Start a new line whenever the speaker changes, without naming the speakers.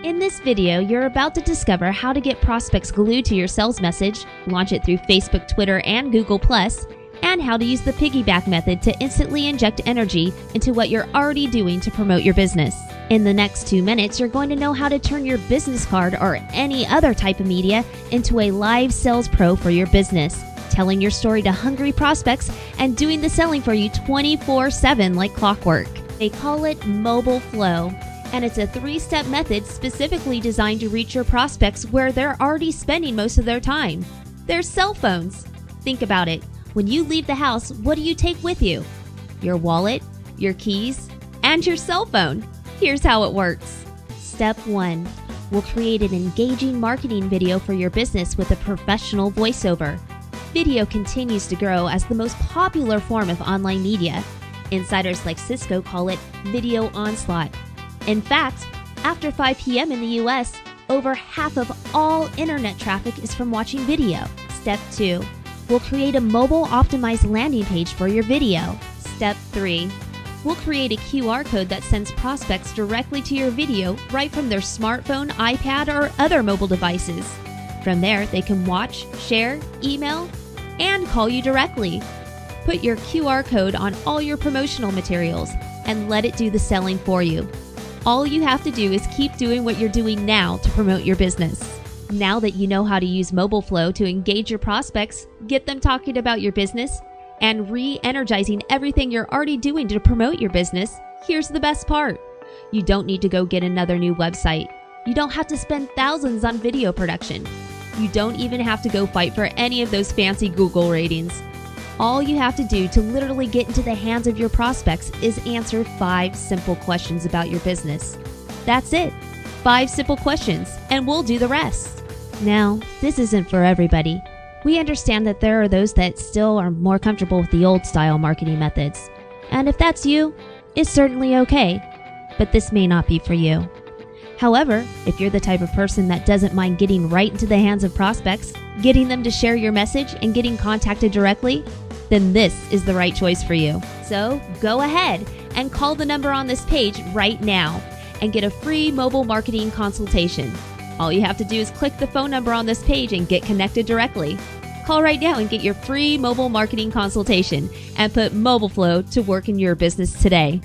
In this video, you're about to discover how to get prospects glued to your sales message, launch it through Facebook, Twitter, and Google+, and how to use the piggyback method to instantly inject energy into what you're already doing to promote your business. In the next 2 minutes, you're going to know how to turn your business card or any other type of media into a live sales pro for your business, telling your story to hungry prospects and doing the selling for you 24/7 like clockwork. They call it Mobile Flow, and it's a 3-step method specifically designed to reach your prospects where they're already spending most of their time. Their cell phones. Think about it. When you leave the house, what do you take with you? Your wallet, your keys, and your cell phone. Here's how it works. Step 1. We'll create an engaging marketing video for your business with a professional voiceover. Video continues to grow as the most popular form of online media. Insiders like Cisco call it video onslaught. In fact, after 5 p.m. in the US, over half of all internet traffic is from watching video. Step 2. We'll create a mobile-optimized landing page for your video. Step 3. We'll create a QR code that sends prospects directly to your video right from their smartphone, iPad, or other mobile devices. From there, they can watch, share, email, and call you directly. Put your QR code on all your promotional materials and let it do the selling for you. All you have to do is keep doing what you're doing now to promote your business. Now that you know how to use Mobile Flow to engage your prospects, get them talking about your business, and re-energizing everything you're already doing to promote your business, here's the best part. You don't need to go get another new website. You don't have to spend thousands on video production. You don't even have to go fight for any of those fancy Google ratings. All you have to do to literally get into the hands of your prospects is answer 5 simple questions about your business. That's it. 5 simple questions, and we'll do the rest. Now, this isn't for everybody. We understand that there are those that still are more comfortable with the old style marketing methods. And if that's you, it's certainly okay. But this may not be for you. However, if you're the type of person that doesn't mind getting right into the hands of prospects, getting them to share your message and getting contacted directly, then this is the right choice for you. So go ahead and call the number on this page right now and get a free mobile marketing consultation. All you have to do is click the phone number on this page and get connected directly. Call right now and get your free mobile marketing consultation and put Mobile Flow to work in your business today.